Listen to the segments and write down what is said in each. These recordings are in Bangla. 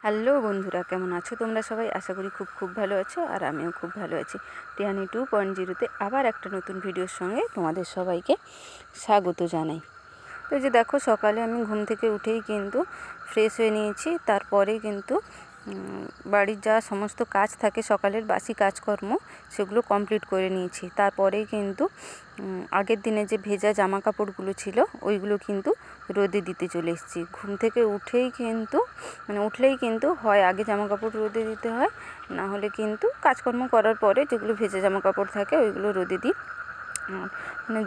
হ্যালো বন্ধুরা, কেমন আছো তোমরা সবাই? আশা করি খুব ভালো আছো, আর আমিও খুব ভালো আছি। টিয়ানি 2.0-তে আবার একটা নতুন ভিডিওর সঙ্গে তোমাদের সবাইকে স্বাগত জানাই। তো যে দেখো, সকালে আমি ঘুম থেকে উঠেই কিন্তু ফ্রেশ হয়ে নিয়েছি। তারপরে কিন্তু বাড়ির যা সমস্ত কাজ থাকে, সকালের বাসি কাজকর্ম, সেগুলো কমপ্লিট করে নিয়েছি। তারপরেই কিন্তু আগের দিনে যে ভেজা জামা কাপড়গুলো ছিল, ওইগুলো কিন্তু রোদে দিতে চলে এসেছি। ঘুম থেকে উঠলেই কিন্তু হয় আগে জামা কাপড় রোদে দিতে হয়, না হলে কিন্তু কাজকর্ম করার পরে যেগুলো ভেজা জামা কাপড় থাকে ওইগুলো রোদে দিই।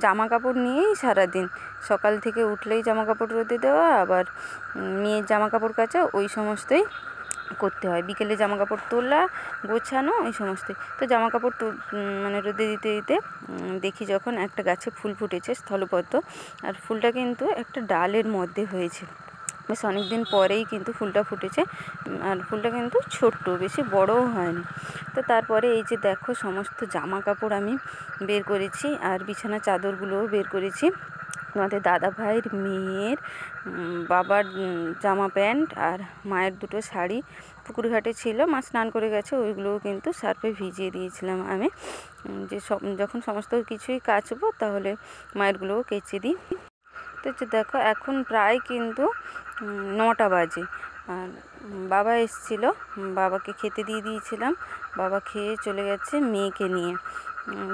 জামা কাপড় নিয়েই সারাদিন, সকাল থেকে উঠলেই জামা কাপড় রোদে দেওয়া, আবার মেয়ের জামা কাপড় কাচা, ওই সমস্তই করতে হয়। বিকেলে জামা কাপড় তোলা, গোছানো, এই সমস্তই। তো জামা কাপড় রোদে দিতে দিতে দেখি যখন একটা গাছে ফুল ফুটেছে, স্থলপদ্ম, আর ফুলটা কিন্তু একটা ডালের মধ্যে হয়েছে। বেশ অনেক দিন পরেই কিন্তু ফুলটা ফুটেছে, আর ফুলটা কিন্তু ছোট্ট, বেশি বড়ও হয়নি। তো তারপরে এই যে দেখো, সমস্ত জামা কাপড় আমি বের করেছি, আর বিছানা চাদরগুলোও বের করেছি। আমাদের দাদা ভাইয়ের, মেয়ের, বাবার জামা প্যান্ট, আর মায়ের দুটো শাড়ি পুকুর ঘাটে ছিল, মা স্নান করে গেছে, ওইগুলোও কিন্তু সার্ফে ভিজিয়ে দিয়েছিলাম আমি। যে যখন সমস্ত কিছুই কাচবো, তাহলে মায়েরগুলোও কেচে দিই। তো দেখো, এখন প্রায় কিন্তু 9টা বাজে, আর বাবা এসেছিলো, বাবাকে খেতে দিয়ে দিয়েছিলাম। বাবা খেয়ে চলে গেছে মেয়েকে নিয়ে।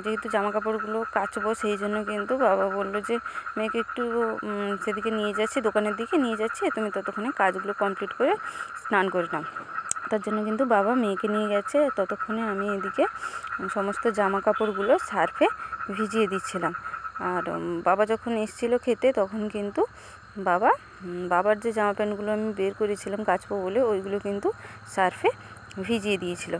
যেহেতু জামা কাপড়গুলো কাচবো, সেই জন্য কিন্তু বাবা বললো যে মেয়েকে একটু সেদিকে নিয়ে যাচ্ছি, দোকানের দিকে নিয়ে যাচ্ছি, তুমি ততক্ষণে কাজগুলো কমপ্লিট করে স্নান করে নাও। তার জন্য কিন্তু বাবা মেয়েকে নিয়ে গেছে। ততক্ষণে আমি এদিকে সমস্ত জামা কাপড়গুলো সার্ফে ভিজিয়ে দিচ্ছিলাম। আর বাবা যখন এসেছিলো খেতে, তখন কিন্তু বাবার যে জামা প্যান্টগুলো আমি বের করেছিলাম কাচবো বলে, ওইগুলো কিন্তু সার্ফে ভিজিয়ে দিয়েছিল।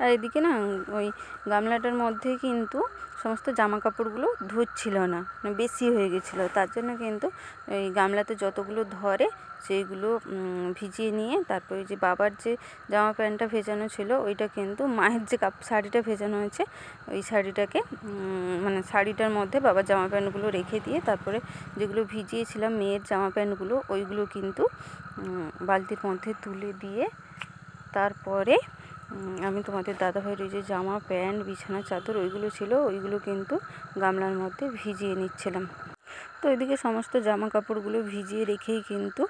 আর এদিকে না, ওই গামলাটার মধ্যে কিন্তু সমস্ত জামা কাপড়গুলো ধুচ্ছিল না, বেশি হয়ে গেছিলো। তার জন্য কিন্তু ওই গামলাতে যতগুলো ধরে সেইগুলো ভিজিয়ে নিয়ে, তারপরে যে বাবার যে জামা প্যান্টটা ভেজানো ছিল, ওইটা কিন্তু মায়ের যে শাড়িটা ভেজানো হয়েছে, ওই শাড়িটাকে শাড়িটার মধ্যে বাবার জামা প্যান্টগুলো রেখে দিয়ে, তারপরে যেগুলো ভিজিয়েছিলাম মেয়ের জামা প্যান্টগুলো, ওইগুলো কিন্তু বালতির মধ্যে তুলে দিয়ে, তারপরে আমি তোমাদের দাদাভাইয়ের ওই যে জামা প্যান্ট, বিছানা চাদর, ওইগুলো ছিল, ওইগুলো কিন্তু গামলার মধ্যে ভিজিয়ে নিচ্ছিলাম। তো এদিকে সমস্ত জামা কাপড়গুলো ভিজিয়ে রেখেই কিন্তু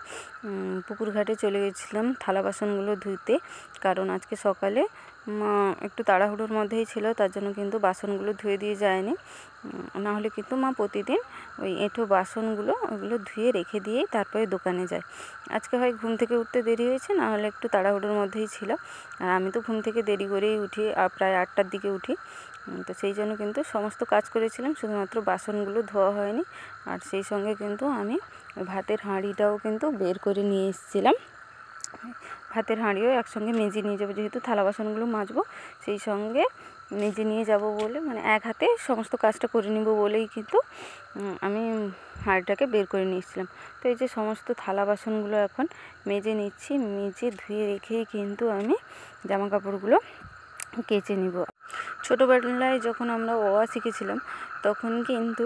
পুকুর ঘাটে চলে গেছিলাম থালা বাসনগুলো ধুতে। কারণ আজকে সকালে মা একটু তাড়াহুড়োর মধ্যেই ছিল, তার জন্য কিন্তু বাসনগুলো ধুয়ে দিয়ে যায়নি। নাহলে কিন্তু মা প্রতিদিন ওই এঁঠো বাসনগুলো ওইগুলো ধুয়ে রেখে দিয়েই তারপরে দোকানে যায়। আজকে হয় ঘুম থেকে উঠতে দেরি হয়েছে, নাহলে একটু তাড়াহুড়োর মধ্যেই ছিল। আর আমি তো ঘুম থেকে দেরি করেই উঠি, প্রায় 8টার দিকে উঠি। তো সেই জন্য কিন্তু সমস্ত কাজ করেছিলাম, শুধুমাত্র বাসনগুলো ধোয়া হয়নি। আর সেই সঙ্গে কিন্তু আমি ভাতের হাঁড়িটাও কিন্তু বের করে নিয়ে এসেছিলাম। ভাতের হাঁড়িও একসঙ্গে মেজে নিয়ে যাবো, যেহেতু থালা বাসনগুলো মাজবো, সেই সঙ্গে মেজে নিয়ে যাব বলে, এক হাতে সমস্ত কাজটা করে নিব বলেই কিন্তু আমি হাঁড়িটাকে বের করে নিয়ে এসেছিলাম। তো এই যে সমস্ত থালা বাসনগুলো এখন মেজে নিচ্ছি, মেজে ধুয়ে রেখেই কিন্তু আমি জামা কাপড়গুলো কেচে নিব। ছোটোবেলায় যখন আমরা অ আ শিখেছিলাম, তখন কিন্তু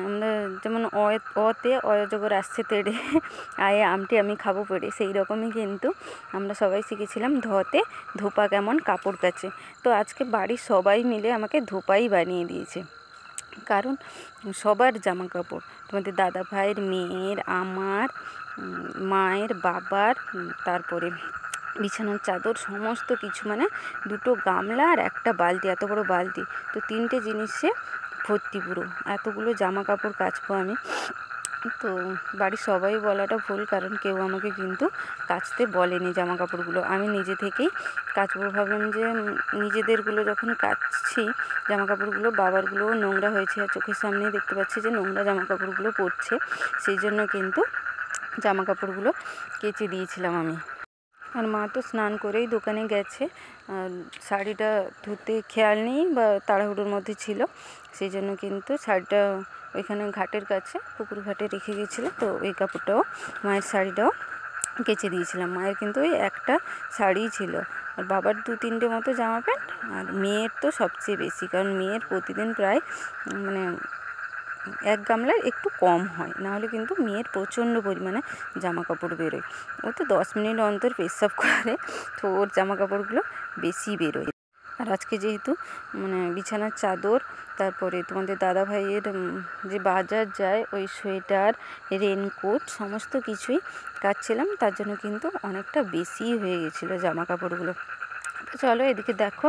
আমরা যেমন অতে অজগর আসছে তেড়ে, আয়ে আমটি আমি খাবো পেড়ে, সেই রকমই কিন্তু আমরা সবাই শিখেছিলাম ধতে ধোপা কেমন কাপড় কাচে। তো আজকে বাড়ির সবাই মিলে আমাকে ধোপাই বানিয়ে দিয়েছে। কারণ সবার জামা কাপড়, তোমাদের দাদা ভাইয়ের, মেয়ের, আমার, মায়ের, বাবার, তারপরে বিছানার চাদর, সমস্ত কিছু, 2টো গামলা আর একটা বালতি, এত বড় বালতি, তো 3টে জিনিসে ভর্তি পুরো। এতগুলো জামা কাপড় কাচবো আমি। তো বাড়ির সবাই বলাটা ভুল, কারণ কেউ আমাকে কিন্তু কাচতে বলেনি জামা কাপড়গুলো, আমি নিজে থেকেই কাচবো। ভাবলাম যে নিজেদেরগুলো যখন কাচছি জামা কাপড়গুলো, বাবারগুলোও নোংরা হয়েছে, আর চোখের সামনেই দেখতে পাচ্ছি যে নোংরা জামা কাপড়গুলো পরছে, সেই জন্য কিন্তু জামা কাপড়গুলো কেচে দিয়েছিলাম আমি। আর মা তো স্নান করেই দোকানে গেছে, আর শাড়িটা ধুতে খেয়াল নেই বা তাড়াহুড়োর মধ্যে ছিল, সেই জন্য কিন্তু শাড়িটা ওইখানে ঘাটের কাছে পুকুর ঘাটে রেখে গেছিলো। তো ওই কাপড়টাও, মায়ের শাড়িটাও কেচে দিয়েছিলাম। মায়ের কিন্তু ওই একটা শাড়িই ছিল, আর বাবার 2-3টে মতো জামা প্যান্ট, আর মেয়ের তো সবচেয়ে বেশি, কারণ মেয়ের প্রতিদিন প্রায় এক গামলায় একটু কম হয়, নাহলে কিন্তু মেয়ের প্রচণ্ড পরিমাণে জামা কাপড় বেরোয়। ও তো 10 মিনিট অন্তর পেচ্ছাপ করে, তো ওর জামা কাপড়গুলো বেশি বেরোয়। আর আজকে যেহেতু বিছানার চাদর, তারপরে তোমাদের দাদাভাইয়ের যে বাজার যায় ওই সোয়েটার, রেনকোট সমস্ত কিছুই কাচ্ছিলাম, তার জন্য কিন্তু অনেকটা বেশি হয়ে গেছিলো জামা কাপড়গুলো। তো চলো এদিকে দেখো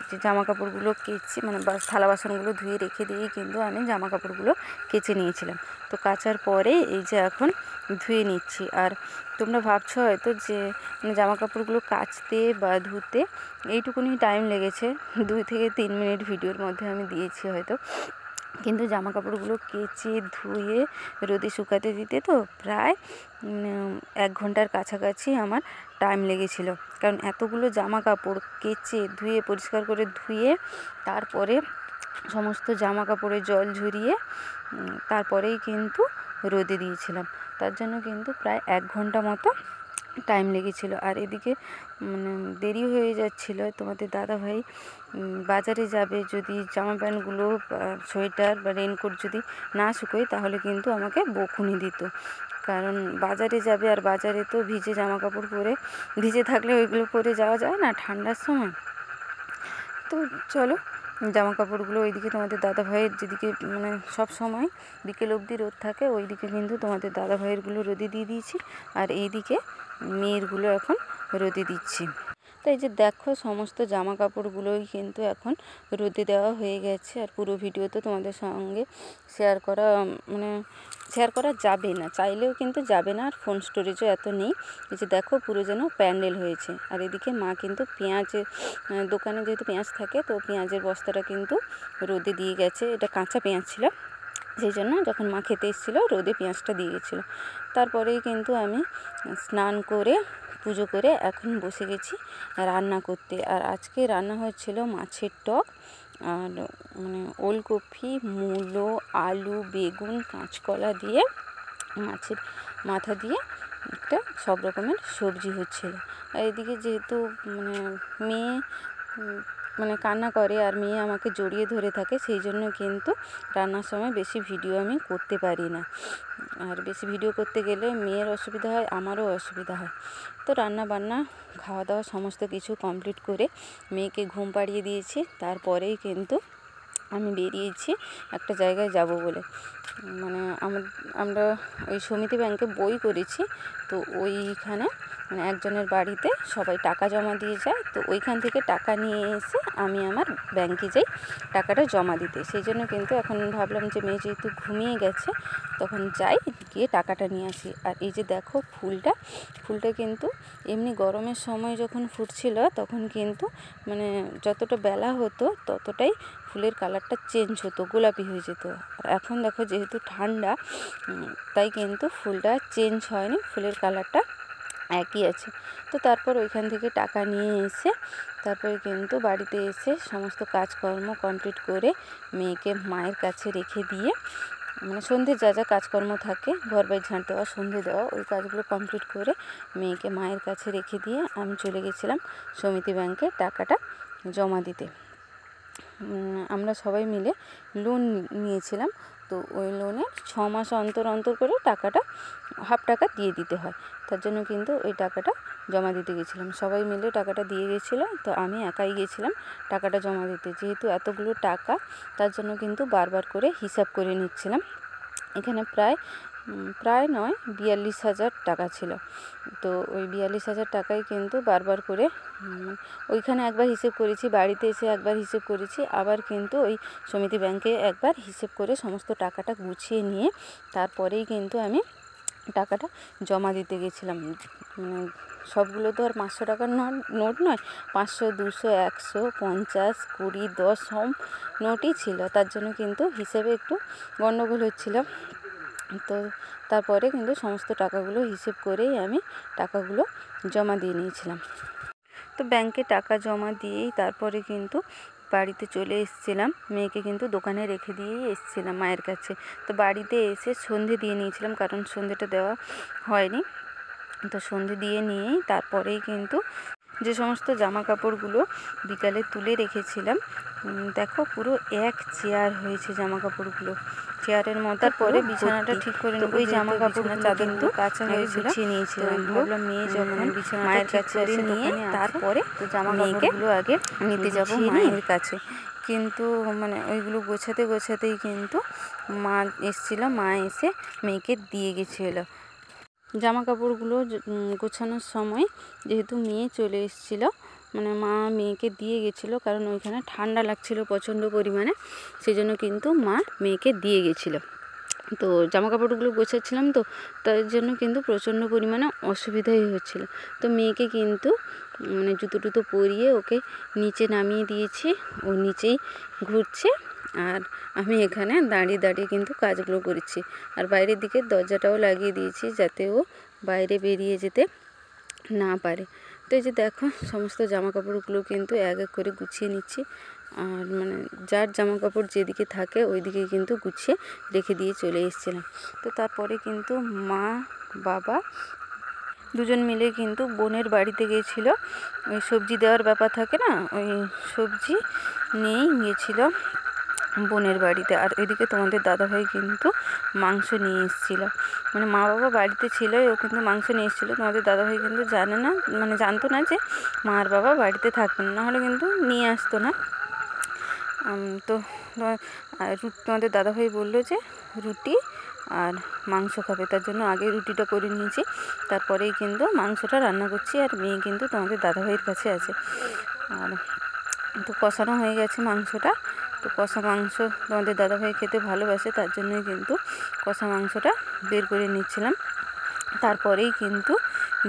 যে জামা কাপড়গুলো কেচে থালা বাসনগুলো ধুয়ে রেখে দিয়ে কিন্তু আমি জামা কাপড়গুলো কেচে নিয়েছিলাম। তো কাচার পরে এই যে এখন ধুয়ে নিচ্ছি। আর তোমরা ভাবছো হয়তো যে জামা কাপড়গুলো কাচতে বা ধুতে এইটুকুনি টাইম লেগেছে, 2 থেকে 3 মিনিট ভিডিওর মধ্যে আমি দিয়েছি হয়তো, কিন্তু জামা কাপড়গুলো কেচে ধুয়ে রোদে শুকাতে দিতে তো প্রায় 1 ঘন্টার কাছাকাছি আমার টাইম লেগেছিল। কারণ এতগুলো জামা কাপড় কেচে ধুয়ে পরিষ্কার করে ধুয়ে তারপরে সমস্ত জামা কাপড়ে জল ঝরিয়ে তারপরেই কিন্তু রোদে দিয়েছিলাম, তার জন্য কিন্তু প্রায় 1 ঘন্টা মতো টাইম লেগেছিল। আর এদিকে দেরি হয়ে যাচ্ছিল, তোমাদের দাদাভাই বাজারে যাবে, যদি জামা প্যান্টগুলো সোয়েটার বা রেনকোট যদি না শুকোয় তাহলে কিন্তু আমাকে বকুনি দিত, কারণ বাজারে যাবে আর বাজারে তো ভিজে জামা কাপড় পরে, ভিজে থাকলে ওইগুলো পরে যাওয়া যায় না ঠান্ডার সময়। তো চলো জামা কাপড়গুলো ওইদিকে তোমাদের দাদাভাইয়ের যেদিকে সব সময় বিকেল অবধি রোদ থাকে ওইদিকে কিন্তু তোমাদের দাদাভাইয়েরগুলো রোদে দিয়ে দিয়েছি, আর এইদিকে মেয়েরগুলো এখন রোদে দিচ্ছি। তো এই যে দেখো সমস্ত জামা কাপড়গুলোই কিন্তু এখন রোদে দেওয়া হয়ে গেছে। আর পুরো ভিডিও তো তোমাদের সঙ্গে শেয়ার করা যাবে না, চাইলেও কিন্তু যাবে না, আর ফোন স্টোরেজও এত নেই। এই যে দেখো পুরো যেন প্যান্ডেল হয়েছে। আর এদিকে মা কিন্তু পেঁয়াজের দোকানে যেহেতু পেঁয়াজ থাকে, তো পেঁয়াজের বস্তাটা কিন্তু রোদে দিয়ে গেছে। এটা কাঁচা পেঁয়াজ ছিল, সেই জন্য যখন মা খেতে এসেছিলো রোদে পেঁয়াজটা দিয়ে গেছিলো। তারপরেই কিন্তু আমি স্নান করে পুজো করে এখন বসে গেছি রান্না করতে। আর আজকে রান্না হচ্ছিল মাছের টক, আর ওলকপি, মূলো, আলু, বেগুন, কাঁচকলা দিয়ে মাছের মাথা দিয়ে একটা সব রকমের সবজি হচ্ছিল। আর এদিকে যেহেতু মেয়ে কান্না করে আর মেয়ে আমাকে জড়িয়ে ধরে থাকে, সেই জন্য কিন্তু রান্নার সময় বেশি ভিডিও আমি করতে পারি না। আর বেশি ভিডিও করতে গেলে মেয়ের অসুবিধা হয়, আমারও অসুবিধা হয়। তো রান্না বান্না খাওয়া দাওয়া সমস্ত কিছু কমপ্লিট করে মেয়েকে ঘুম পাড়িয়ে দিয়েছি। তারপরেই কিন্তু আমি বেরিয়েছি একটা জায়গায় যাব বলে। আমরা ওই সমিতি ব্যাংকে বই করেছি, তো ওইখানে একজনের বাড়িতে সবাই টাকা জমা দিয়ে যায়, তো ওইখান থেকে টাকা নিয়ে এসে আমি আমার ব্যাংকে যাই টাকাটা জমা দিতে। সেই জন্য কিন্তু এখন ভাবলাম যে মেয়ে যেহেতু ঘুমিয়ে গেছে তখন যাই, গিয়ে টাকাটা নিয়ে আসি। আর এই যে দেখো ফুলটা কিন্তু এমনি গরমের সময় যখন ফুটছিল তখন কিন্তু যতটা বেলা হতো ততটাই ফুলের কালারটা চেঞ্জ হতো, গোলাপি হয়ে যেত। আর এখন দেখো যেহেতু ঠান্ডা, তাই কিন্তু ফুলটা চেঞ্জ হয়নি, ফুলের কালারটা একই আছে। তো তারপর ওইখান থেকে টাকা নিয়ে এসে তারপরে কিন্তু বাড়িতে এসে সমস্ত কাজকর্ম কমপ্লিট করে মেয়েকে মায়ের কাছে রেখে দিয়ে সন্ধ্যের যা যা কাজকর্ম থাকে, ঘর বাড়ি ঝাঁট দেওয়া, সন্ধে দেওয়া, ওই কাজগুলো কমপ্লিট করে মেয়েকে মায়ের কাছে রেখে দিয়ে আমি চলে গেছিলাম সমিতি ব্যাংকে টাকাটা জমা দিতে। আমরা সবাই মিলে লোন নিয়েছিলাম, তো ওই লোনে 6 মাস অন্তর অন্তর করে টাকাটা হাফ টাকা দিয়ে দিতে হয়, তার জন্য কিন্তু ওই টাকাটা জমা দিতে গেছিলাম। সবাই মিলে টাকাটা দিয়ে গেছিলো, তো আমি একাই গেছিলাম টাকাটা জমা দিতে। যেহেতু এতগুলো টাকা, তার জন্য কিন্তু বারবার করে হিসাব করে নিচ্ছিলাম। এখানে প্রায় নয় 42,000 টাকা ছিল। তো ওই 42,000 টাকায় কিন্তু বারবার করে ওইখানে একবার হিসেব করেছি, বাড়িতে এসে একবার হিসেব করেছি, আবার কিন্তু ওই সমিতি ব্যাংকে একবার হিসেব করে সমস্ত টাকাটা গুছিয়ে নিয়ে তারপরেই কিন্তু আমি টাকাটা জমা দিতে গেছিলাম। সবগুলো তো আর 500 টাকার নোট নয়, 500, 200, 100, 50, 20, 10 সব নোটই ছিল, তার জন্য কিন্তু হিসেবে একটু গণ্ডগোল হচ্ছিল। তো তারপরে কিন্তু সমস্ত টাকাগুলো হিসেব করেই আমি টাকাগুলো জমা দিয়ে নিয়েছিলাম। তো ব্যাংকে টাকা জমা দিয়েই তারপরে কিন্তু বাড়িতে চলে এসেছিলাম, মেয়েকে কিন্তু দোকানে রেখে দিয়েই এসেছিলাম মায়ের কাছে। তো বাড়িতে এসে সন্ধে দিয়ে নিয়েছিলাম, কারণ সন্ধেটা দেওয়া হয়নি। তো সন্ধে দিয়ে নিয়েই তারপরেই কিন্তু যে সমস্ত জামা কাপড়গুলো বিকালে তুলে রেখেছিলাম, দেখো পুরো এক চেয়ার হয়েছে জামা কাপড়গুলো, চেয়ারের মতো। তারপরে বিছানাটা ঠিক করে নেব। ওই জামা কাপড় চাদর তো কাঁচা হয়েছিল, গুছিয়ে নিয়েছিলাম। ভাবলাম মেয়ে যখন মায়ের কাছে নিয়ে তারপরে জামা কাপড়গুলো আগে নিতে যাব মায়ের কাছে। কিন্তু মানে ওইগুলো গোছাতেই কিন্তু মা এসেছিল, মা এসে মেয়েকে দিয়ে গেছিলো। জামা কাপড়গুলো গোছানোর সময় যেহেতু মেয়ে চলে এসেছিলো, মানে মা মেয়েকে দিয়ে গেছিলো, কারণ ওইখানে ঠান্ডা লাগছিল প্রচণ্ড পরিমাণে, সেই জন্য কিন্তু মা মেয়েকে দিয়ে গেছিলো। তো জামা কাপড়গুলো গোছাচ্ছিলাম, তো তার জন্য কিন্তু প্রচণ্ড পরিমাণে অসুবিধাই হচ্ছিলো। তো মেয়েকে কিন্তু মানে জুতো টুতো পরিয়ে ওকে নিচে নামিয়ে দিয়েছি, ও নিচেই ঘুরছে, আর আমি এখানে দাঁড়িয়ে কিন্তু কাজগুলো করেছি। আর বাইরের দিকে দরজাটাও লাগিয়ে দিয়েছি যাতে ও বাইরে বেরিয়ে যেতে না পারে। তো এই যে দেখো সমস্ত জামা কাপড়গুলো কিন্তু এক এক করে গুছিয়ে নিচ্ছি, আর মানে যার জামা কাপড় যেদিকে থাকে ওই দিকে কিন্তু গুছিয়ে রেখে দিয়ে চলে এসেছিলাম। তো তারপরে কিন্তু মা বাবা দুজন মিলে কিন্তু বোনের বাড়িতে গিয়েছিলো, ওই সবজি দেওয়ার ব্যাপার থাকে না, ওই সবজি নিয়েই গিয়েছিলো বোনের বাড়িতে। আর এদিকে তোমাদের দাদাভাই কিন্তু মাংস নিয়ে এসেছিলো, মানে মা বাবা বাড়িতে ছিল, ও কিন্তু মাংস নিয়ে এসেছিলো। তোমাদের দাদাভাই কিন্তু জানে না, মানে জানতো না যে মা আর বাবা বাড়িতে থাকবেন, নাহলে কিন্তু নিয়ে আসতো না। তো তোমাদের দাদাভাই বললো যে রুটি আর মাংস খাবে, তার জন্য আগে রুটিটা করে নিয়েছি, তারপরেই কিন্তু মাংসটা রান্না করছি। আর মেয়ে কিন্তু তোমাদের দাদাভাইয়ের কাছে আছে। আর তো কষানো হয়ে গেছে মাংসটা। তো কষা মাংস তোমাদের দাদাভাই খেতে ভালোবাসে, তার জন্যই কিন্তু কষা মাংসটা বের করে নিচ্ছিলাম। তারপরেই কিন্তু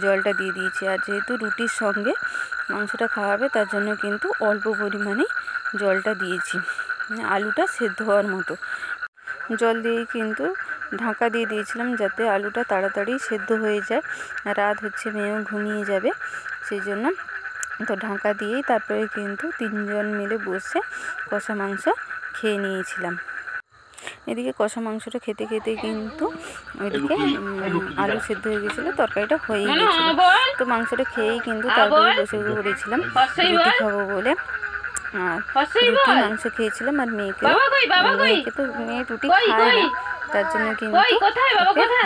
জলটা দিয়ে দিয়েছি। আর যেহেতু রুটির সঙ্গে মাংসটা খাওয়াবে, তার জন্য কিন্তু অল্প পরিমাণে জলটা দিয়েছি, মানে আলুটা সেদ্ধ হওয়ার মতো জল দিয়েই কিন্তু ঢাকা দিয়ে দিয়েছিলাম, যাতে আলুটা তাড়াতাড়ি সেদ্ধ হয়ে যায়। রাত হচ্ছে, মেয়েও ঘুমিয়ে যাবে, সেই জন্য তো ঢাকা দিয়েই তারপরে কিন্তু তিনজন মিলে বসে কষা মাংস খেয়ে নিয়েছিলাম। এদিকে কষা মাংসটা খেতে কিন্তু ওইদিকে আলু সেদ্ধ হয়ে গেছিলো, তরকারিটা হয়ে গেছিলো। তো মাংসটা খেয়েই কিন্তু তারপরে বসে পড়েছিলাম রুটি খাবো বলে। আর রুটি মাংস খেয়েছিলাম, আর মেয়েকে তো মেয়ে রুটি খায় না, তার জন্য কিন্তু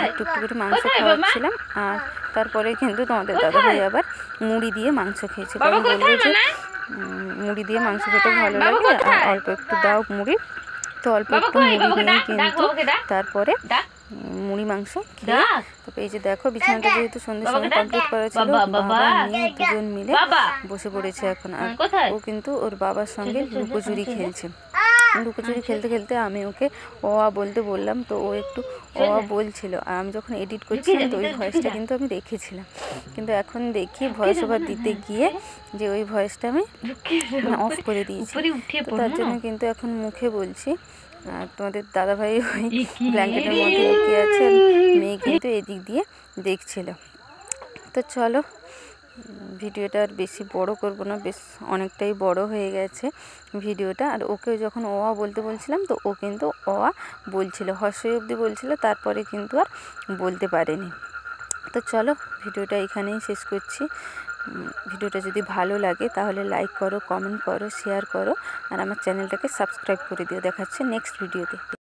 একটু করে মাংস খাওয়াচ্ছিলাম। আর তারপরে কিন্তু তোমাদের দাদাভাই আবার মুড়ি দিয়ে মাংস খেয়েছে, কারণ বললো যে মুড়ি দিয়ে মাংস খেতে ভালো লাগে, আর অল্প একটু দাও মুড়ি। তো অল্প একটু মুড়ি নিয়ে কিন্তু তারপরে মুড়ি মাংস খেয়ে, তারপরে এই যে দেখো বিছানাটা যেহেতু সন্ধ্যের সময় কমপ্লিট করা ছিল, বাবা মেয়ে দুজন মিলে বসে পড়েছে এখন। আর ও কিন্তু ওর বাবার সঙ্গে লুকোচুরি খেলছে। লুকোচুরি খেলতে আমি ওকে অ আ বলতে বললাম, তো ও একটু অ আ বলছিল। আর আমি যখন এডিট করছিলাম তো ওই ভয়েসটা কিন্তু আমি রেখেছিলাম, কিন্তু এখন দেখি ভয়েস ওভার দিতে গিয়ে যে ওই ভয়েসটা আমি অফ করে দিয়েছি। তো তার জন্য কিন্তু এখন মুখে বলছি। আর তোমাদের দাদাভাই ওই ব্ল্যাঙ্কেটের মধ্যে লুকিয়ে আছে, মেয়ে কিন্তু এদিক দিয়ে দেখছিল। তো চলো ভিডিওটা আর বেশি বড় করব না, বেশ অনেকটাই বড় হয়ে গেছে ভিডিওটা। আর ওকে যখন অ আ বলতে বলছিলাম, তো ও কিন্তু অ আ বলছিল, হর্ষই অবধি বলছিল, তারপরে কিন্তু আর বলতে পারেনি। তো চলো ভিডিওটা এখানেই শেষ করছি। ভিডিওটা যদি ভালো লাগে তাহলে লাইক করো, কমেন্ট করো, শেয়ার করো, আর আমার চ্যানেলটাকে সাবস্ক্রাইব করে দিও। দেখা হচ্ছে নেক্সট ভিডিওতে।